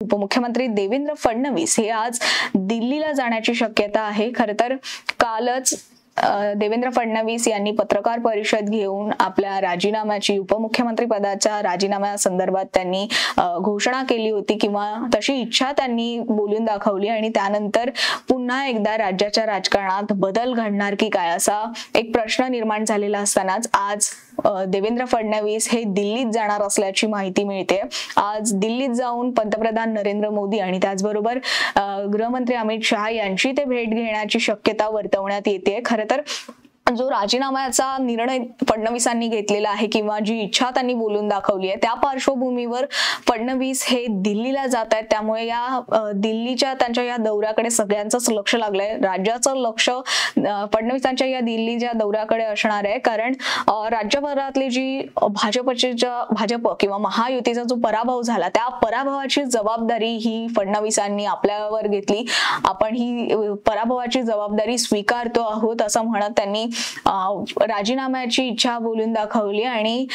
उपमुख्यमंत्री देवेंद्र फडणवीस हे आज दिल्लीला जाण्याची शक्यता आहे। खरं तर कालच देवेंद्र फडणवीस यांनी पत्रकार परिषद घेऊन आपल्या राजीनाम्याची उपमुख्यमंत्री पदाच्या राजीनाम्यासंदर्भात त्यांनी घोषणा केली होती किंवा तशी इच्छा त्यांनी बोलून दाखवली आणि त्यानंतर पुन्हा एकदा राज्याच्या राजकारणात बदल घडणार की काय असा एक प्रश्न निर्माण झालेला असतानाच आज देवेंद्र फडणवीस हे दिल्लीत जाणार असल्याची माहिती मिळते। आज दिल्लीत जाऊन पंतप्रधान नरेंद्र मोदी आणि त्याचबरोबर गृहमंत्री अमित शहा यांची ते भेट घेण्याची शक्यता वर्तवण्यात येते। खरं तर जो राजीनाम्याचा निर्णय फडणवीसांनी घेतलेला आहे किंवा जी इच्छा त्यांनी बोलून दाखवली आहे त्या पार्श्वभूमीवर फडणवीस हे दिल्लीला जात आहेत। त्यामुळे या दिल्लीच्या त्यांच्या या दौऱ्याकडे सगळ्यांचंच लक्ष लागलंय। राज्याचं लक्ष फडणवीसांच्या या दिल्लीच्या दौऱ्याकडे असणार आहे, कारण राज्यभरातली जी भाजप किंवा महायुतीचा जो पराभव झाला त्या पराभवाची जबाबदारी ही फडणवीसांनी आपल्यावर घेतली। आपण ही पराभवाची जबाबदारी स्वीकारतो आहोत असं म्हणत त्यांनी राजीनाम्याची इच्छा बोलून दाखवली आणि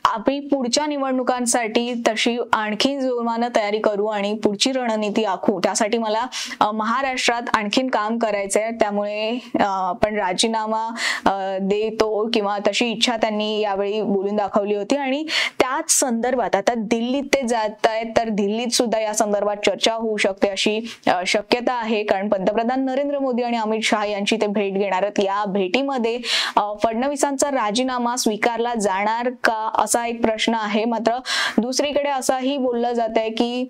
आपण पुढच्या निवडणुकांसाठी तशी आणखी जोमाने तयारी करू आणि पुढची रणनीती आखू, त्यासाठी मला महाराष्ट्रात आणखीन काम करायचंय, त्यामुळे आपण राजीनामा देतो किंवा तशी इच्छा त्यांनी यावेळी बोलून दाखवली होती। आणि त्याच संदर्भात आता दिल्लीत ते जात आहेत तर दिल्लीत सुद्धा या संदर्भात चर्चा होऊ शकते अशी शक्यता आहे, कारण पंतप्रधान नरेंद्र मोदी आणि अमित शहा यांची ते भेट घेणार आहेत। या भेटीमध्ये फडणवीसांचा राजीनामा स्वीकारला जाणार का असा एक प्रश्न आहे। मात्र दुसरीकडे असंही बोललं जात आहे की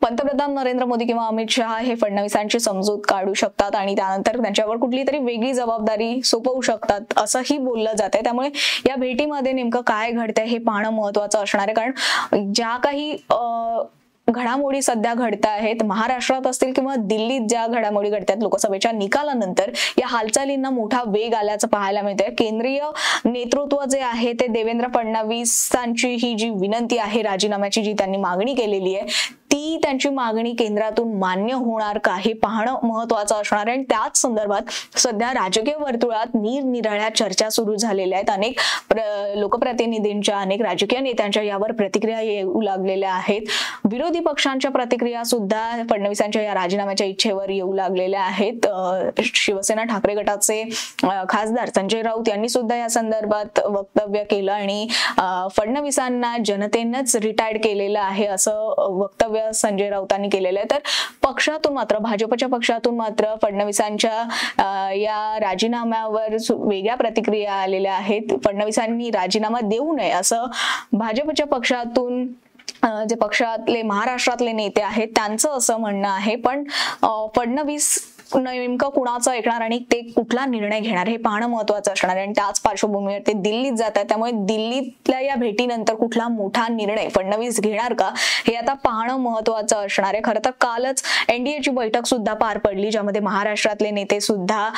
पंतप्रधान नरेंद्र मोदी किंवा अमित शहा हे फडणवीसांची समजूत काढू शकतात आणि त्यानंतर त्यांच्यावर कुठली तरी वेगळी जबाबदारी सोपवू शकतात असंही बोललं जात आहे। त्यामुळे या भेटीमध्ये नेमकं काय घडतंय हे पाहणं महत्त्वाचं असणार आहे, कारण ज्या काही घडामोडी सध्या घडत आहेत महाराष्ट्रात असतील किंवा दिल्लीत ज्या घडामोडी घडतात लोकसभेच्या निकालानंतर या हालचालींना मोठा वेग आल्याचं पाहायला मिळतंय। केंद्रीय नेतृत्व जे आहे ते देवेंद्र फडणवीसांची ही जी विनंती आहे राजीनाम्याची जी त्यांनी मागणी केलेली आहे ती त्यांची मागणी केंद्रातून मान्य होणार का हे पाहणं महत्त्वाचं असणार आहे। आणि त्याच संदर्भात सध्या राजकीय वर्तुळात निरनिराळ्या चर्चा सुरू झालेल्या आहेत। अनेक लोकप्रतिनिधींच्या अनेक राजकीय नेत्यांच्या यावर प्रतिक्रिया येऊ लागलेल्या आहेत। विरोधी पक्षांच्या प्रतिक्रिया सुद्धा फडणवीसांच्या या राजीनाम्याच्या इच्छेवर येऊ लागलेल्या आहेत। शिवसेना ठाकरे गटाचे खासदार संजय राऊत यांनी सुद्धा या संदर्भात वक्तव्य केलं आणि फडणवीसांना जनतेनंच रिटायर्ड केलेलं आहे असं वक्तव्य संजय राऊतांनी केलेलं आहे। तर पक्षातून मात्र भाजपच्या पक्षातून मात्र फडणवीसांच्या या राजीनाम्यावर वेगळ्या प्रतिक्रिया आलेल्या आहेत। फडणवीसांनी राजीनामा देऊ नये असं भाजपच्या पक्षातून जे पक्षातले महाराष्ट्रातले नेते आहेत त्यांचं असं म्हणणं आहे, पण फडणवीस नेमकं कुणाचं ऐकणार आणि ते कुठला निर्णय घेणार हे पाहणं महत्त्वाचं असणार आहे। आणि त्याच पार्श्वभूमीवर ते दिल्लीत जात आहेत, त्यामुळे दिल्लीतल्या या भेटीनंतर कुठला मोठा निर्णय फडणवीस घेणार का हे आता पाहणं महत्त्वाचं असणार आहे। खरं तर कालच एनडीएची बैठक सुद्धा पार पडली ज्यामध्ये महाराष्ट्रातले नेते सुद्धा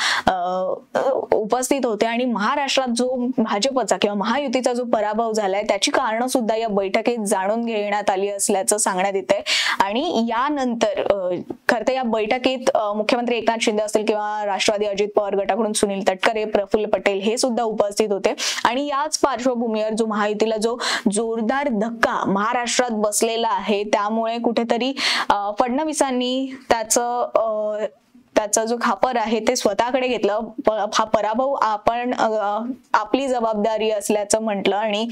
उपस्थित होते आणि महाराष्ट्रात जो भाजपचा किंवा महायुतीचा जो पराभव झालाय त्याची कारणं सुद्धा या बैठकीत जाणून घेण्यात आली असल्याचं सांगण्यात येतंय। आणि यानंतर खरं तर या बैठकीत मुख्यमंत्री एकनाथ शिंदे असतील किंवा राष्ट्रवादी अजित पवार गटाकडून सुनील तटकरे, प्रफुल्ल पटेल हे सुद्धा उपस्थित होते। आणि याच पार्श्वभूमीवर जो महायुतीला जो जोरदार धक्का महाराष्ट्रात बसलेला आहे त्यामुळे कुठेतरी फडणवीसांनी त्याचा जो खापर आहे ते स्वतःकडे घेतलं। हा पराभव आपण आपली जबाबदारी असल्याचं म्हटलं आणि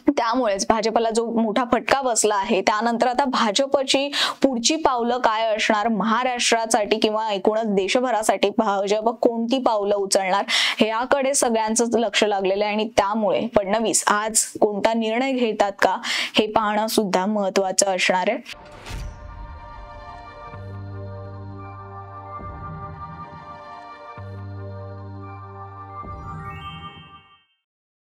त्यामुळेच भाजपला जो मोठा फटका बसला आहे त्यानंतर आता भाजपची पुढची पावलं काय असणार महाराष्ट्रासाठी किंवा एकूणच देशभरासाठी भाजप कोणती पावलं उचलणार हे याकडे सगळ्यांचंच लक्ष लागलेलं आहे। आणि त्यामुळे फडणवीस आज कोणता निर्णय घेतात का हे पाहणं सुद्धा महत्त्वाचं असणार आहे।